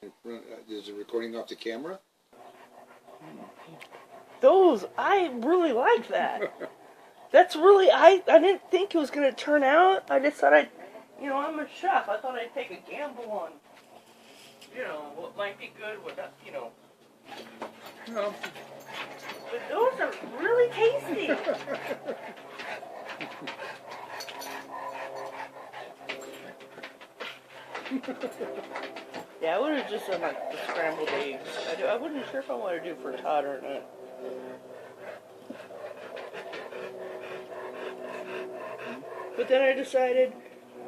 Is it recording off the camera? Those, I really like that. That's really, I didn't think it was going to turn out. I just thought I'm a chef. I thought I'd take a gamble on, what might be good, what not, No. But those are really tasty. Yeah, I would have just done like the scrambled eggs. I wasn't sure if I wanted to do frittata or not. But then I decided,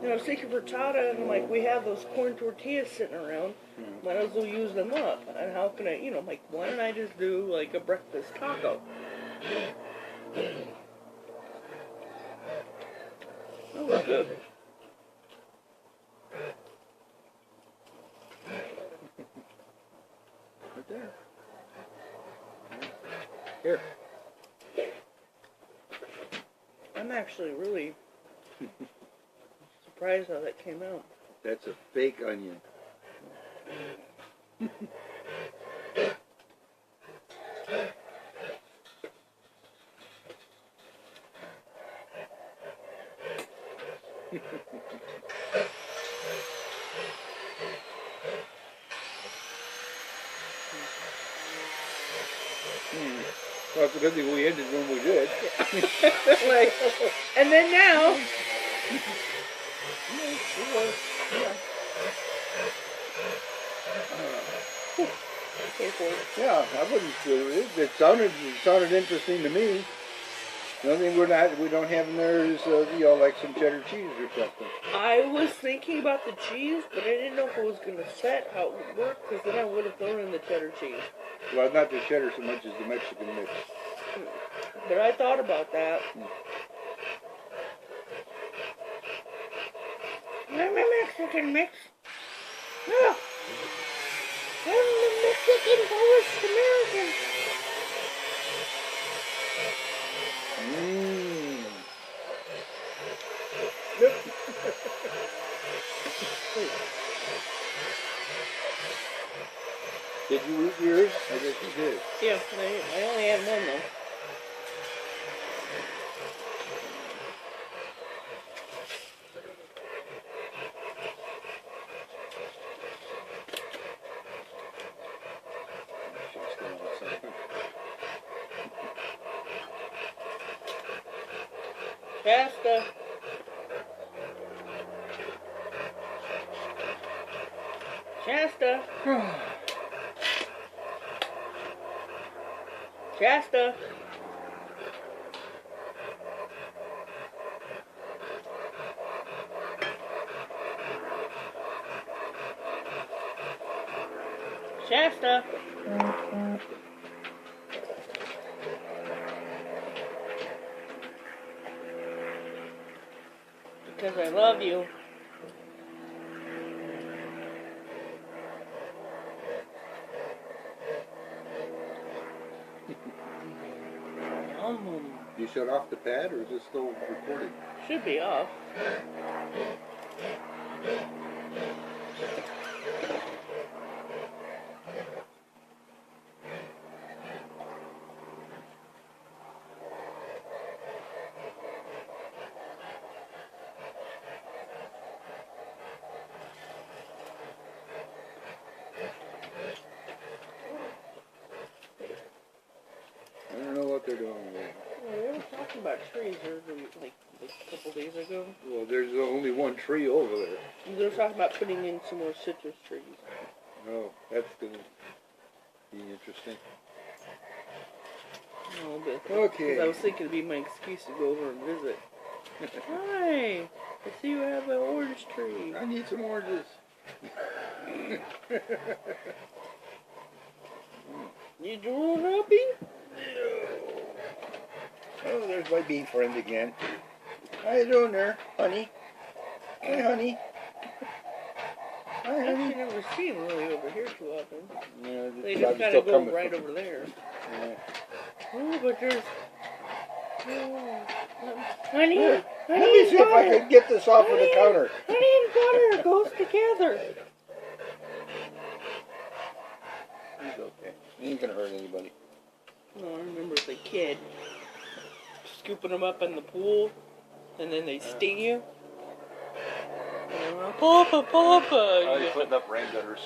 I was thinking frittata, and I'm like, we have those corn tortillas sitting around. Might as well use them up. And how can I, like, why don't I just do like a breakfast taco? That was good. Right there. Here. I'm actually really surprised how that came out. That's a fake onion. Well, it's a good thing we ended when we did. Like, and then now. Yeah, I wouldn't. It sounded interesting to me. The only thing we don't have in there is like some cheddar cheese or something. I was thinking about the cheese, but I didn't know if it was gonna set how it would work, because then I would have thrown in the cheddar cheese. Well, not the cheddar so much as the Mexican mix. But I thought about that. I'm a Mexican mix. No. I'm a Mexican Polish American. Yep. Did you eat yours? I guess you did. Yeah, I only had one though. Shasta. Shasta. Shasta. Shasta. Because I love you. You shut off the pad, or is it still recording? Should be off. I don't know what they're doing with it. Well, we were talking about trees like a couple days ago. Well, there's only one tree over there. They were talking about putting in some more citrus trees. Oh, that's going to be interesting. No, but Okay. Because I was thinking it'd be my excuse to go over and visit. Hi, I see you have an orange tree. I need some oranges. You drooling, Happy? Oh, there's my bee friend again. How you doing there, honey? Hey, honey. Hi, I honey. actually never see them really over here too often. Yeah, They just kind of go right over there. Yeah. Oh, but there's... Oh, honey, Here, honey let me and see if I butter. can get this off of the counter. Honey and butter goes together. He's okay. He ain't gonna hurt anybody. No, I remember as a kid scooping them up in the pool, and then they sting you. And they were, Papa, Papa. Oh, he's putting up rain gutters.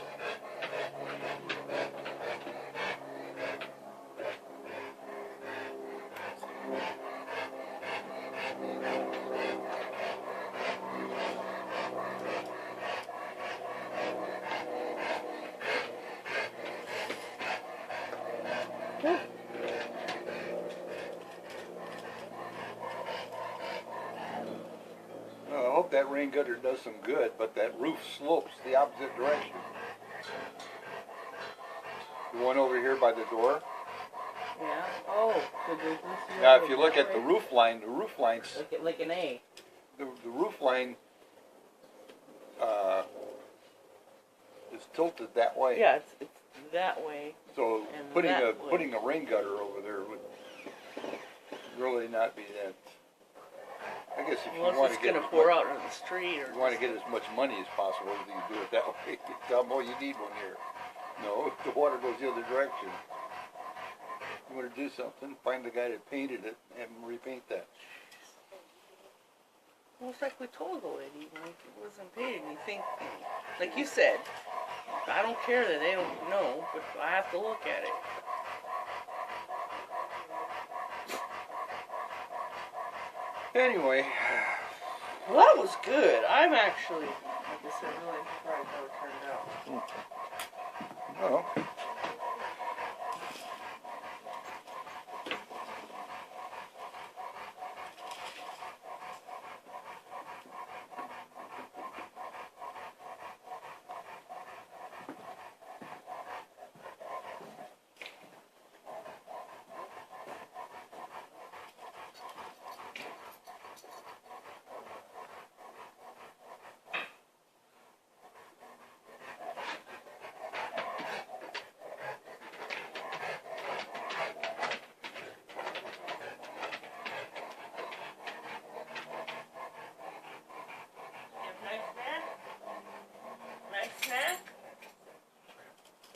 Well, I hope that rain gutter does some good, but that roof slopes the opposite direction. The one over here by the door. Yeah. Oh, so there's this Now, one if you look that at the way? roof line, the roof line's like an A. the roof line is tilted that way. Yeah, it's that way. So And putting that a way. putting a rain gutter over there would really not be that. I guess if Unless you want it's to get gonna as pour much, out into the street, or you want to get as much money as possible, you can do it that way. Tell them, oh, you need one here. No, the water goes the other direction. You want to do something, find the guy that painted it and have him repaint that. well, it's like we told the lady, like it wasn't paid. And you think, like you said, I don't care that they don't know, but I have to look at it. Anyway, Well, that was good. I'm actually, like I said, really surprised how it turned out. well, Nice snack? Nice snack?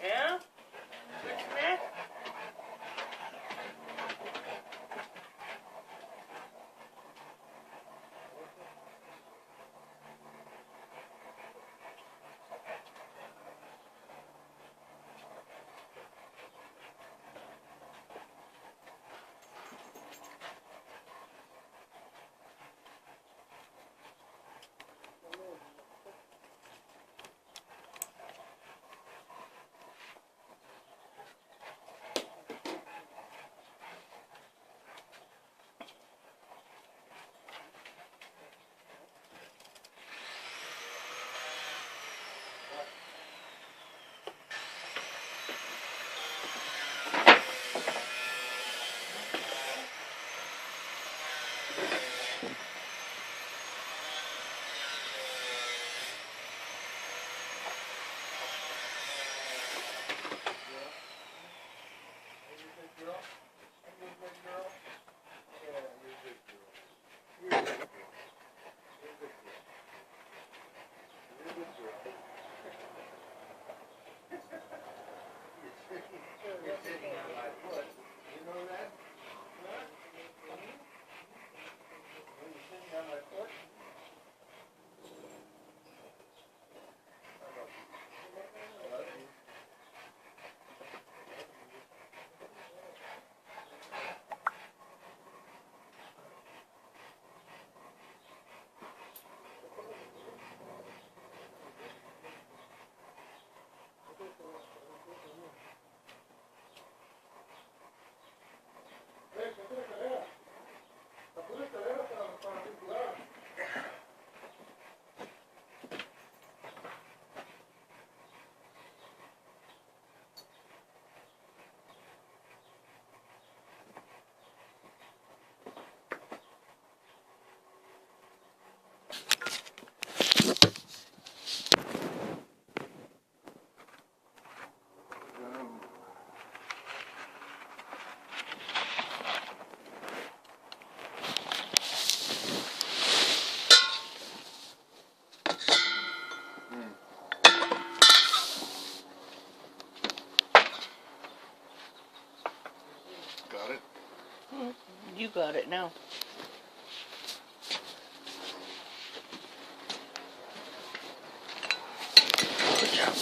Yeah? Good snack? You got it now. Good job.